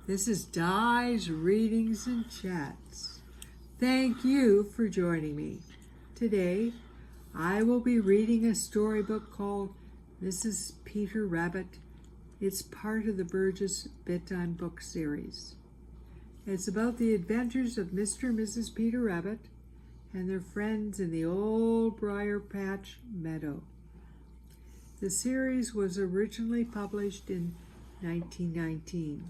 This is Di's Readings and Chats. Thank you for joining me. Today, I will be reading a storybook called Mrs. Peter Rabbit. It's part of the BURGESS Bedtime book series. It's about the adventures of Mr. and Mrs. Peter Rabbit and their friends in the old briar patch meadow. The series was originally published in 1919.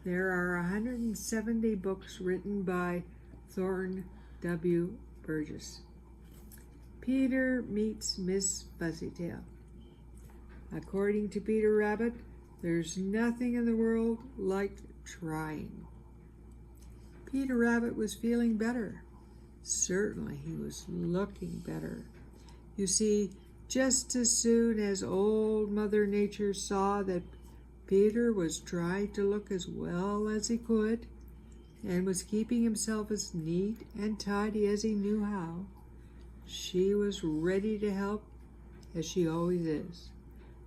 There are 170 books written by Thornton W. Burgess. Peter meets Miss Fuzzytail. According to Peter Rabbit, there's nothing in the world like trying. Peter Rabbit was feeling better. Certainly he was looking better. You see, just as soon as Old Mother Nature saw that Peter was trying to look as well as he could and was keeping himself as neat and tidy as he knew how, she was ready to help, as she always is.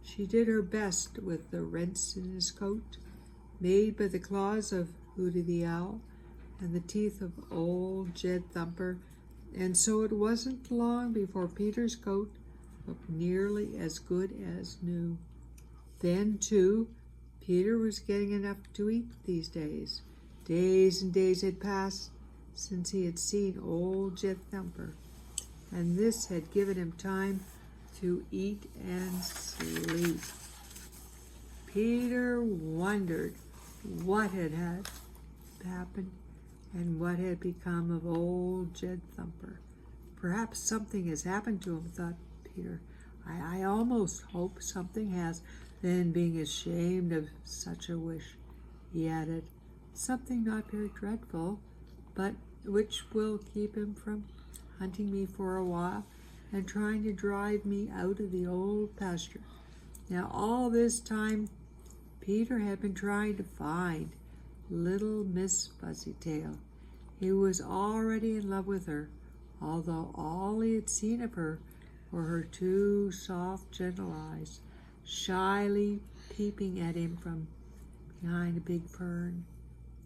She did her best with the rents in his coat, made by the claws of Hooty the Owl and the teeth of Old Jed Thumper, and so it wasn't long before Peter's coat looked nearly as good as new. Then, too, Peter was getting enough to eat these days. Days and days had passed since he had seen Old Jed Thumper, and this had given him time to eat and sleep. Peter wondered what had happened and what had become of Old Jed Thumper. Perhaps something has happened to him, thought Peter. I almost hope something has. Then, being ashamed of such a wish, he added, something not very dreadful, but which will keep him from hunting me for a while and trying to drive me out of the old pasture. Now, all this time, Peter had been trying to find little Miss Fuzzytail. He was already in love with her, although all he had seen of her were her two soft, gentle eyes, shyly peeping at him from behind a big fern.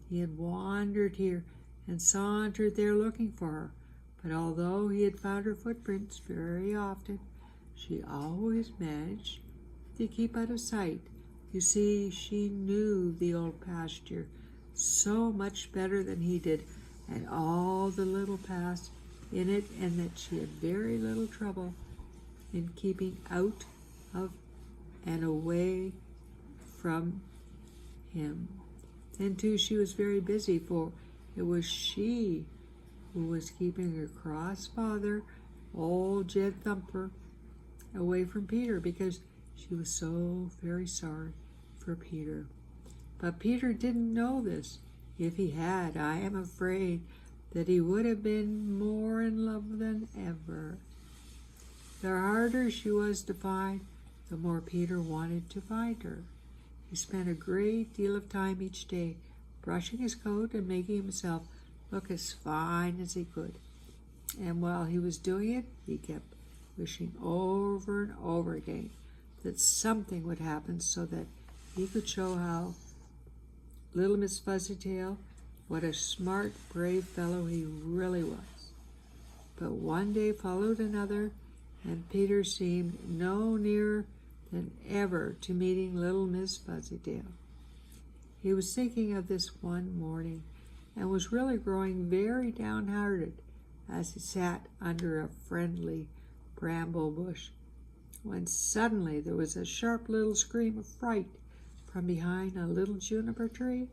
He had wandered here and sauntered there looking for her, but although he had found her footprints very often, she always managed to keep out of sight. You see, she knew the old pasture so much better than he did, and all the little paths in it, and that she had very little trouble in keeping out of and away from him. Then, too, she was very busy, for it was she who was keeping her cross father, Old Jed Thumper, away from Peter, because she was so very sorry for Peter. But Peter didn't know this. If he had, I am afraid that he would have been more in love than ever. The harder she was to find, the more Peter wanted to find her. He spent a great deal of time each day brushing his coat and making himself look as fine as he could. And while he was doing it, he kept wishing over and over again that something would happen so that he could show how little Miss Fuzzytail, what a smart, brave fellow he really was. But one day followed another, and Peter seemed no nearer than ever to meeting little Miss Fuzzytail. He was thinking of this one morning and was really growing very downhearted as he sat under a friendly bramble bush, when suddenly there was a sharp little scream of fright from behind a little juniper tree.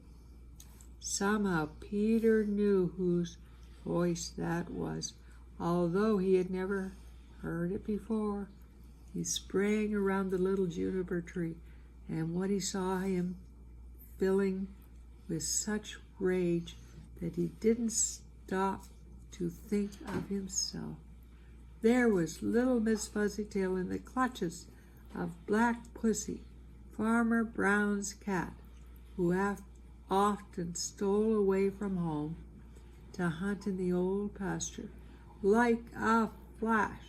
Somehow Peter knew whose voice that was, although he had never heard it before. He sprang around the little juniper tree, and what he saw him filling with such rage that he didn't stop to think of himself. There was little Miss Fuzzytail in the clutches of Black Pussy, Farmer Brown's cat, who often stole away from home to hunt in the old pasture. Like a flash,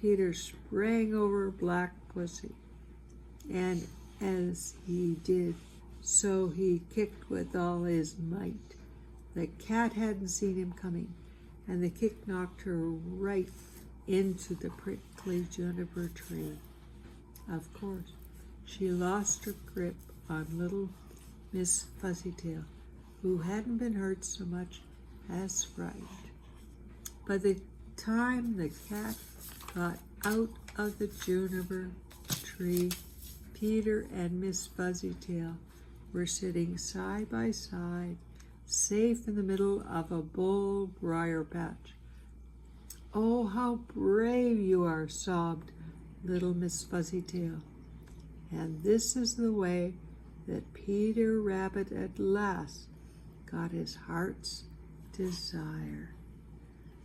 Peter sprang over Black Pussy, and as he did so he kicked with all his might. The cat hadn't seen him coming, and the kick knocked her right into the prickly juniper tree. Of course, she lost her grip on little Miss Fuzzytail, who hadn't been hurt so much as frightened. By the time the cat got out of the juniper tree, Peter and Miss Fuzzytail were sitting side by side, safe in the middle of a bull-briar patch. "Oh, how brave you are," sobbed little Miss Fuzzytail. And this is the way that Peter Rabbit at last got his heart's desire.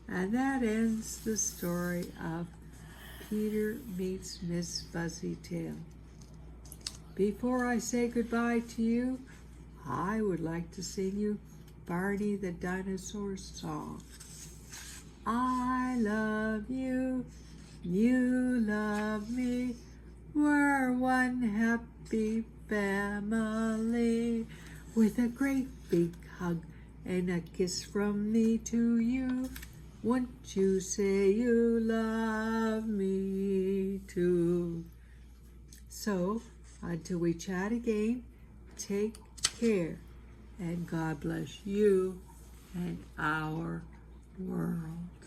And that ends the story of Peter Meets Miss Fuzzytail. Before I say goodbye to you, I would like to sing you Barney the Dinosaur's song. I love you, you love me, we're one happy family. With a great big hug and a kiss from me to you, won't you say you love me too? So, until we chat again, take care, and God bless you and our world.